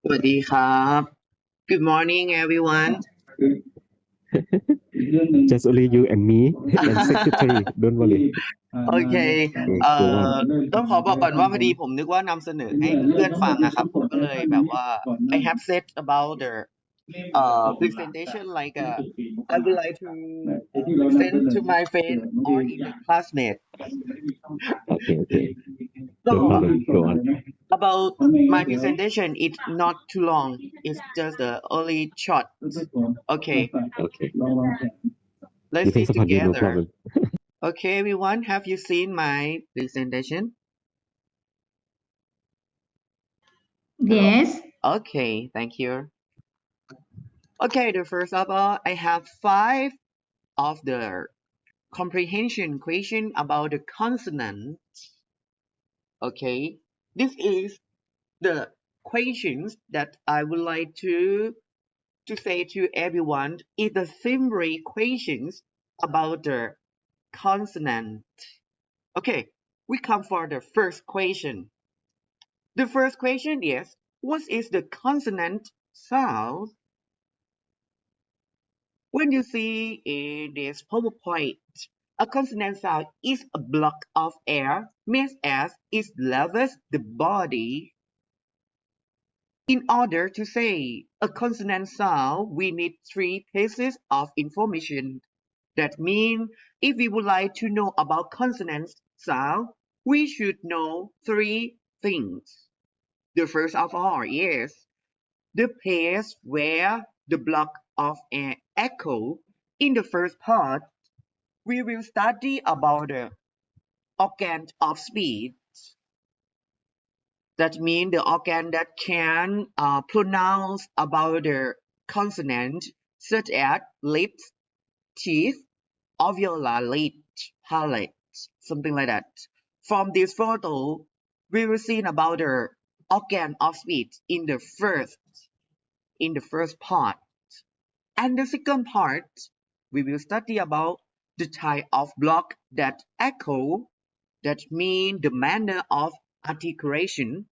สวัสดีครับ Good morning everyone Just only you and me and secretary. Don't worry. โอเค Okay, เอ่ go on. ต้องขอบอกก่อนว่าพอดีผมนึกว่านำเสนอให้เพื่อนๆฟังอะครับผมก็เลยแบบว่า I have said about the presentation like I would like to present to my friend or in the classmate Okay. so No problem. Go on. about my presentation it's not too long it's just only short okay Okay. let's see Depends upon you. No together problem. okay everyone have you seen my presentation Yes. okay thank you okay the first of all I have five of the comprehension question about the consonant okay this is the questions that I would like to say to everyone is the summary questions about the consonant okay we come for the first question. The first question is, what is the consonant sound? When you see in this PowerPoint, a consonant sound is a block of air means as it levels the body. In order to say a consonant sound, we need three pieces of information. That means if we would like to know about consonant sound, we should know three things. The first of all is the place where the block of an echo. In the first part, we will study about the organ of speech. That means the organ that can pronounce about the consonant such as lips, teeth, alveolar lid, palate, something like that. From this photo, we will see about the organ of speech in the first part. And the second part, we will study about the type of block that echo, that mean the manner of articulation,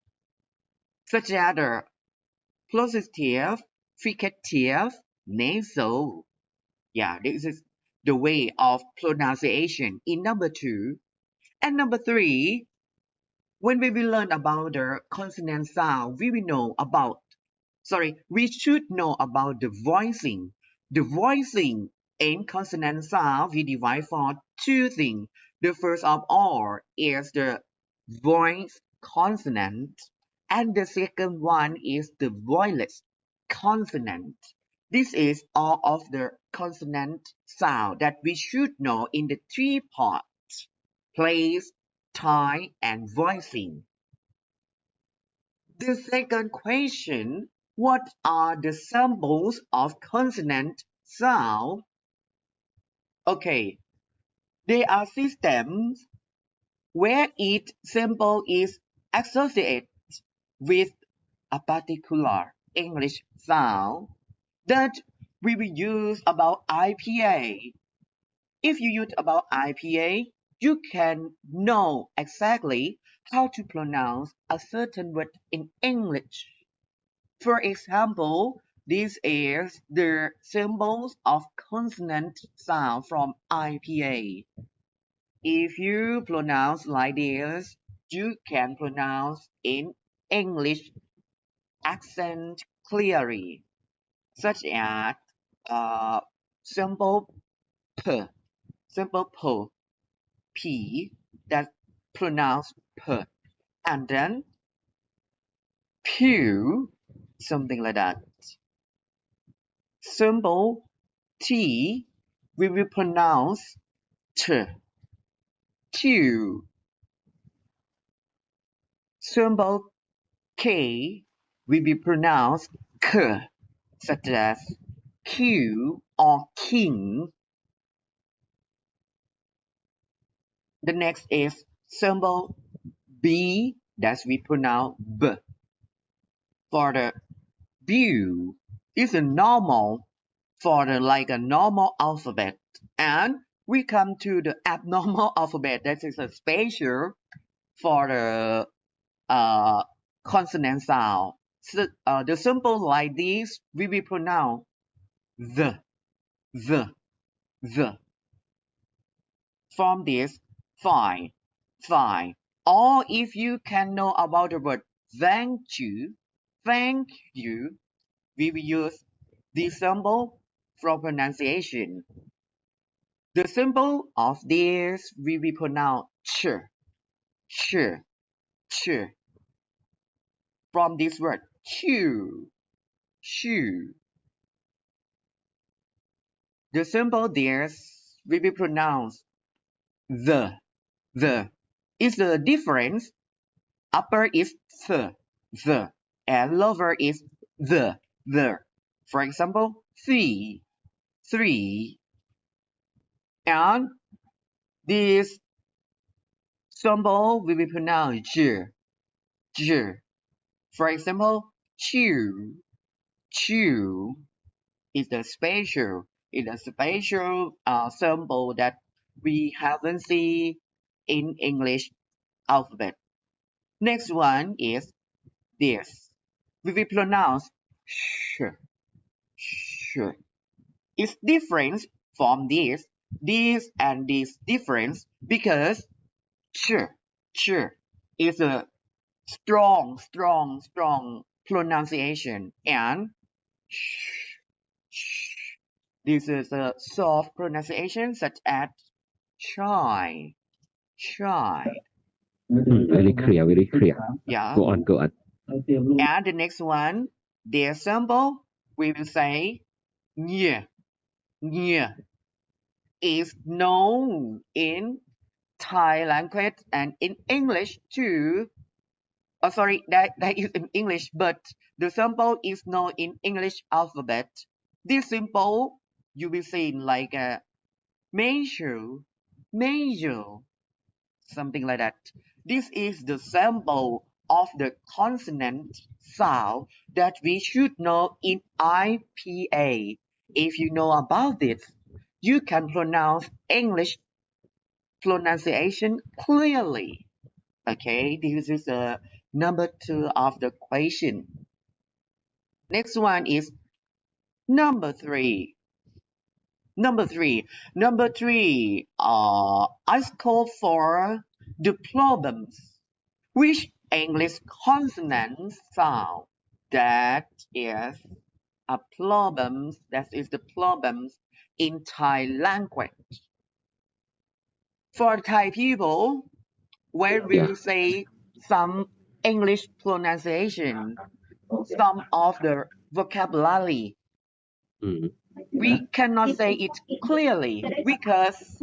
such as the plosive, fricative, nasal. Yeah, this is the way of pronunciation in number two. And number three, when we will learn about the consonant sound, we should know about the voicing. The voicing in consonant sound we divide for two things. The first of all is the voice consonant, and the second one is the voiceless consonant. This is all of the consonant sound that we should know in the three parts: place, time, and voicing. The second question, what are the symbols of consonant sound? Okay, they are systems where each symbol is associated with a particular English sound that we will use about IPA. If you use about IPA, you can know exactly how to pronounce a certain word in English. For example, this is the symbols of consonant sound from IPA. If you pronounce like this, you can pronounce in English accent clearly, such as symbol p, symbol p that pronounce p, and then pew, something like that. Symbol T we will pronounce t, two. Symbol K we will pronounce k, such as Q or king. The next is symbol B that we pronounce b. For the view is a normal for the like a normal alphabet, and we come to the abnormal alphabet that is a special for the consonant sound, So, the symbol like this, we will pronounce the, the, the. From this, fine, fine. Or if you can know about the word thank you, we will use this symbol for pronunciation. The symbol of this we will pronounce ch, ch, ch. From this word chew, chew. The symbol this we will pronounce the. Is the difference? Upper is the, and lower is the. For example, three, and this symbol will be pronounced j. For example, chew is the spatial symbol that we haven't seen in English alphabet. Next one is this. We will pronounce sh, sh. It's different from this and this difference because ch, ch is a strong pronunciation and sh, sh. This is a soft pronunciation such as chai, chai. Very clear, very clear. Yeah. Go on, go on. And the next one, the symbol, we will say nye, nye is known in Thai language and in English too. Oh, sorry, that is in English, but the symbol is known in English alphabet. This symbol you will see like a major, something like that. This is the symbol of the consonant sound that we should know in IPA. If you know about it, you can pronounce English pronunciation clearly. Okay, this is number 2 of the question. Next one is number 3. Number three. I scored for the problems. Which English consonant sound that is a problems? That is the problems in Thai language. For Thai people, when Yeah. we say some English pronunciation, some of the vocabulary, Mm. we cannot say it clearly because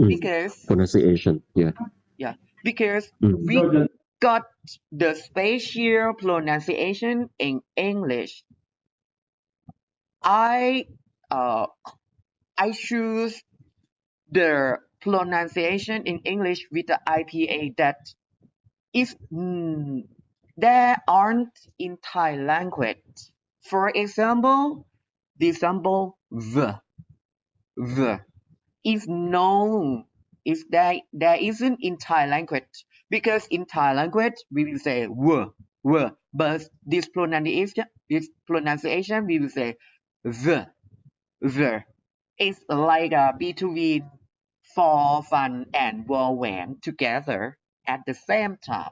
Pronunciation. Yeah. yeah, because we Mm. got the spatial pronunciation in English. I uh I choose the pronunciation in English with the IPA that is there aren't in Thai language. For example, the symbol the is known is there isn't in Thai language because in Thai language we will say were, but this pronunciation we will say the. It's like between for fun and whirlwind together at the same time.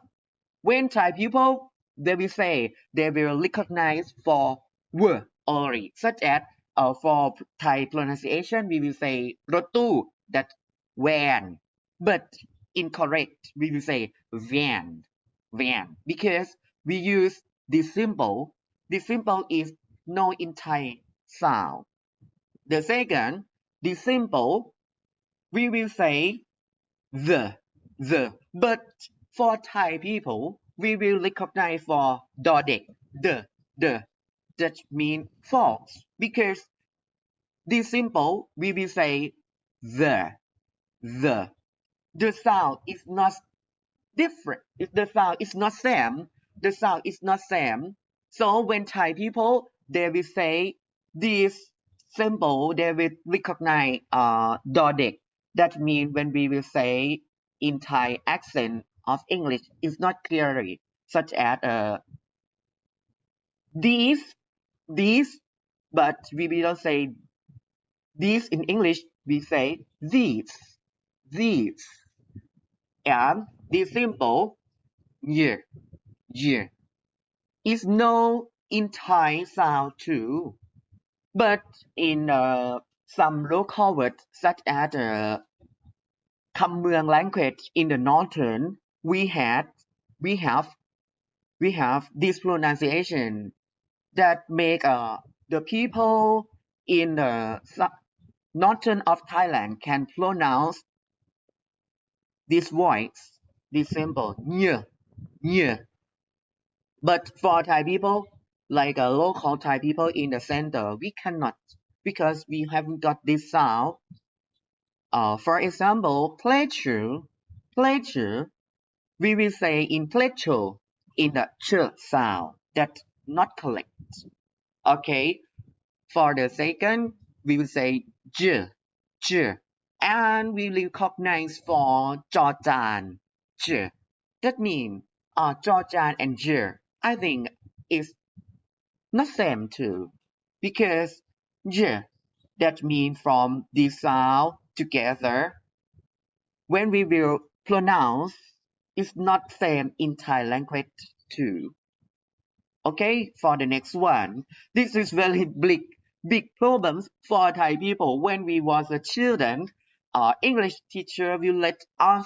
When Thai people, they will say they will recognize for word only, such as for Thai pronunciation, we will say รถตู้ that van, but incorrect, we will say van, because we use this symbol. This symbol is no in Thai sound. The second, this symbol, we will say but for Thai people, we will recognize for dodek, the, that mean false, because this symbol, we will say the, the. The sound is not different. The sound is not same. The sound is not same. So when Thai people, they will say this symbol, they will recognize dodek. That means when we will say in Thai accent of English, it's not clearly, such as these, but we don't say these in English, we say these, and the simple year, year is no in Thai sound too, but in some local words such asคำเมือง language in the northern, we had we have we have this pronunciation that make the people in the northern of Thailand can pronounce this voice, this symbol, nya, nya. But for Thai people, like local Thai people in the center, we cannot because we haven't got this sound. For example, pleasure, we will say in pleasure in the ch sound. That's not correct. Okay. For the second, we will say j, j, and we recognize for Jordan, j. That means Jordan and j, I think is not same too, because j, that means from this sound together, when we will pronounce, it's not same in Thai language too. Okay, for the next one, this is very big problems for Thai people. When we was a children, our English teacher will let us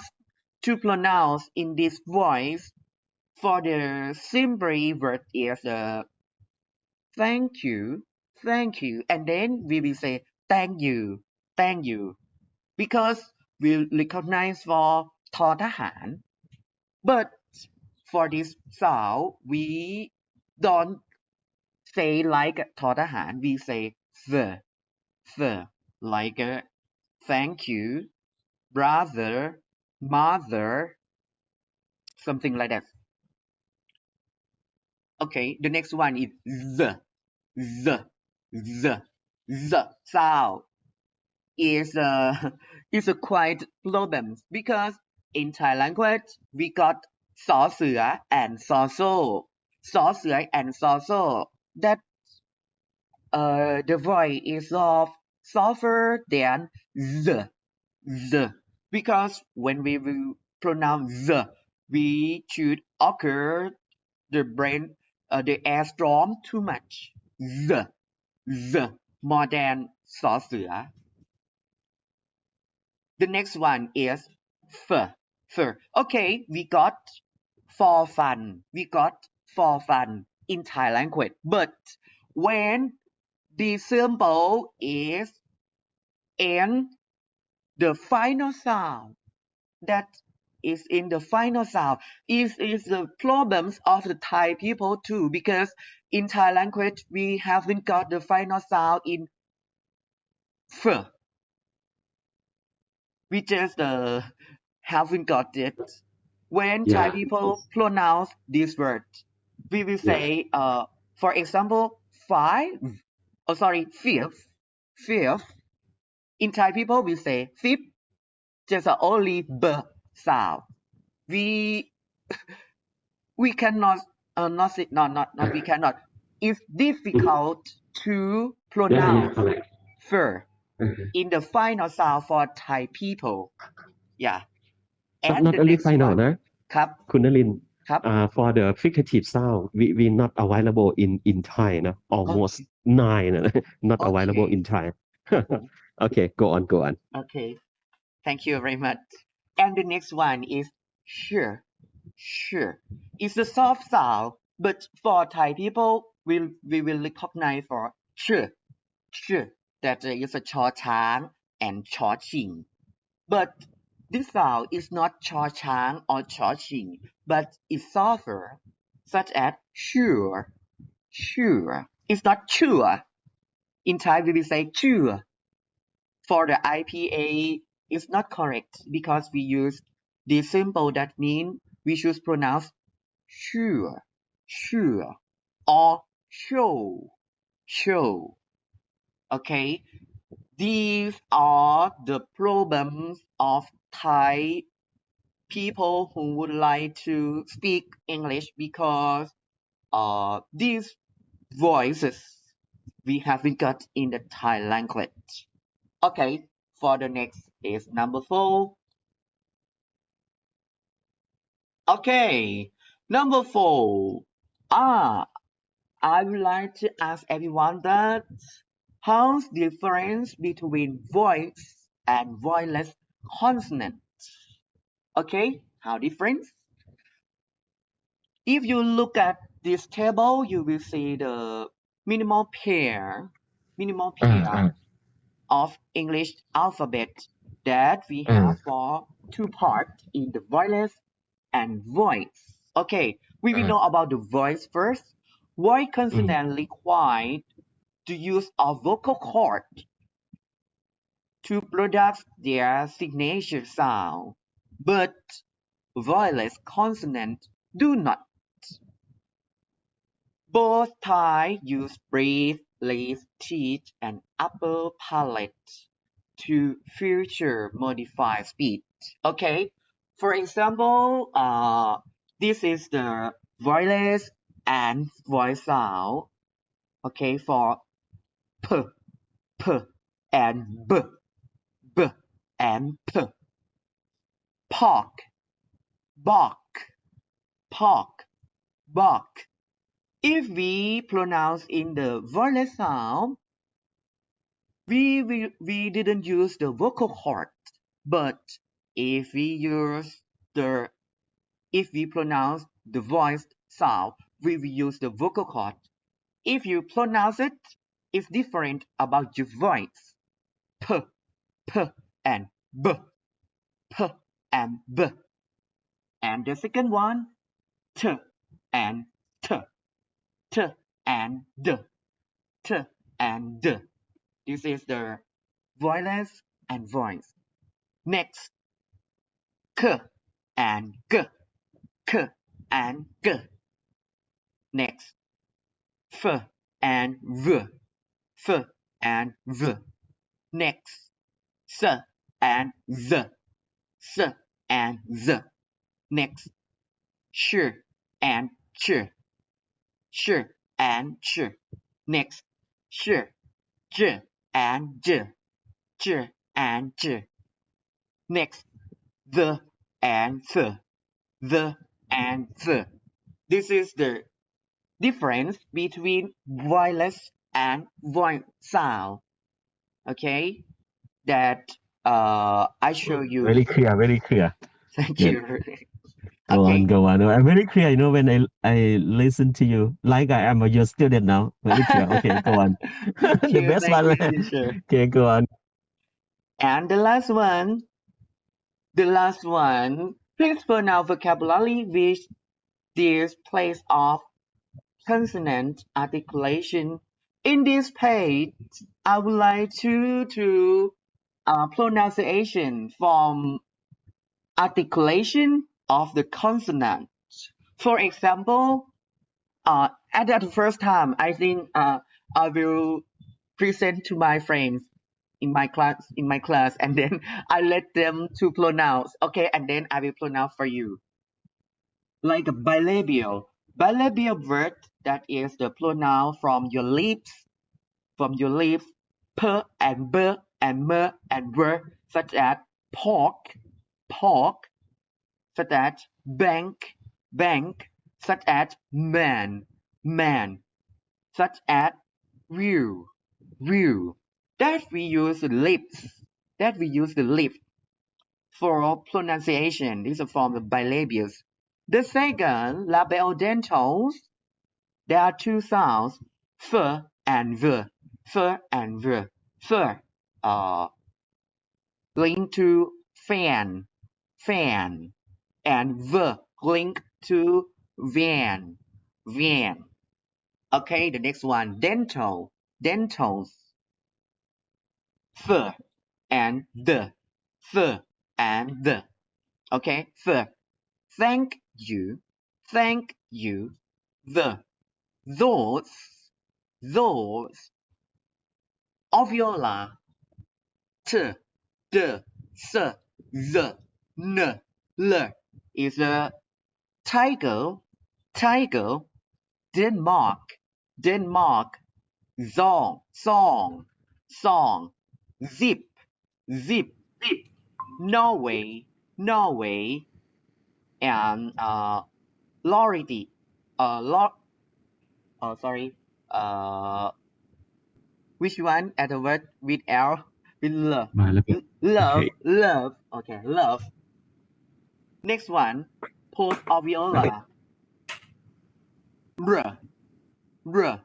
to pronounce in this voice. For the simple word is thank you, and then we will say thank you, because we recognize forทอทหาร but for this sound we don't say like ทอทหาร we say the like thank you brother mother something like that. Okay, the next one is the the sound is is a quite problem because in Thai language we got สอเสือ and ซอโซ่ สอเสือ and ซอโซ่ that the voice is of softer than the because when we will pronounce we should occur the brain the air storm too much the more than สอเสือ the next one is fur okay we got for fun in Thai language but when the symbol is in the final sound that is in the final sound is the problems of the Thai people too because in Thai language we haven't got the final sound in f. We just haven't got it. When Thai Yeah. people pronounce this word, we will Yeah. say, for example, five. Oh, sorry, fifth. In Thai people, we say fifth, just only b sound. We we cannot not say not we cannot. It's difficult to Yeah. pronounce Correct. fur in the final sound for Thai people. Yeah. And Not the only next final one นะ ครับคุณนรินทร์ครับ for the fricative sound we not available in Thai นะ almost okay nine นะ not available okay in Thai okay go on okay thank you very much and the next one is sure it's a soft sound but for Thai people we will recognize for sure that is a ชอช้าง and ชอชิง but this sound is not ชอช้าง or ชอชิง but it's softer such as sure it's not sure in Thai we will say sure for the IPA it's not correct because we use the symbol that mean we should pronounce sure or show okay these are the problems of Thai people who would like to speak English because this voices we haven't got in the Thai language. Okay, for the next is number 4. Okay, number 4. Ah, I would like to ask everyone that how's the difference between voice and voiceless consonant? Okay, how different? If you look at this table, you will see the minimal pair, minimal อ่า pair อ่า of English alphabet that we อ่า have for two parts in the voiceless and voice. Okay, we will อ่า know about the voice first. Voice อืม consonant require the use of vocal cord to produce their signature sound, but voiceless consonants do not. Both Thai use breath, lips, teeth, and upper palate to filter modify speech. Okay, for example, this is the voiceless and voice sound. Okay, for p, p, and b, b, and p. Pork, bark, pork, bark. If we pronounce in the voiceless sound, we didn't use the vocal cord, but if we use the if we pronounce the voice sound, we will use the vocal cord. If you pronounce it, it's different about your voice. P, p, and b, p, and b. And the second one, t, and t, t, and d, t, and d. This is the voiceless and voice. Next, k and g, k and g. Next, f and v, f and v. Next, s and z, s and z. Next, sh and ch, sh and ch. Next, sh, j and j, j and j. Next, the and the and the. This is the difference between voiceless and voice sound. Okay, that I show you. very clear very clear Thank good you. go on Okay. go on I'm very clear when I listen to you like I am your student now very clear okay go on the best Thank one you, teacher. okay go on And the last one, please pronounce vocabulary which this place of consonant articulation. In this page, I would like to pronunciation from articulation of the consonant. For example, at the first time, I think I will present to my friends in my class, and then I let them to pronounce. Okay, and then I will pronounce for you like a bilabial word that is the pronoun from your lips, p and b and m and w, such as pork, pork, such as bank, bank, such as man, man, such as view, view. That we use the lips, that we use the lips for pronunciation. This is a form of bilabials. The second, labiodentals, there are two sounds, f and v, f and v. F, uh, linked to fan, fan, and v linked to van, van. Okay, the next one, dental, dentals, f and the, f and the. Okay, f, thank you, the, those, those, ovula, t, d, s, z, n, l is a tiger, tiger, Denmark, Denmark, song, zip, zip, Norway, and Lority, lo sorry, uh, which one at the word with L, with love, มาแล้วแบบโอเค okay, love. Next one, post of viola, r, r.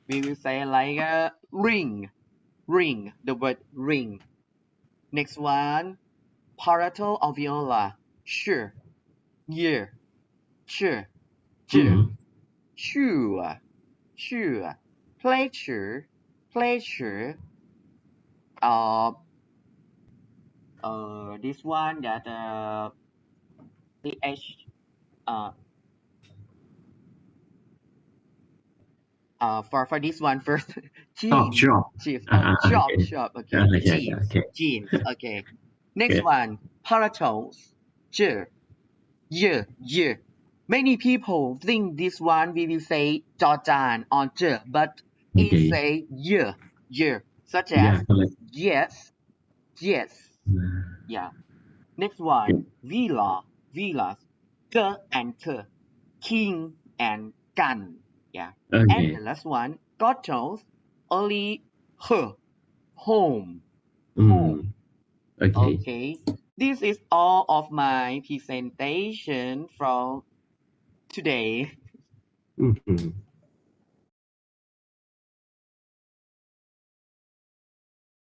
We will say like ring, the word ring. Next one, palatal of viola, sure, yeah, sure, อืม sure, pleasure, uh, this one that the H, uh, for this one first, ชอบ jeans, ชอบ โอเค okay, โอเคโอเค jeans, okay. โอเค Next one, palatals, yeah. Many people think this one we will say Jordan or but โอเค it say yeah, such ยา as กอะไร yes, yeah. Next one, villas, ke and ke, king and gun, yeah. โอเค And the last one, gotels, only her, home, อืม home. โอเค Okay, this is all of my presentation from today. อืม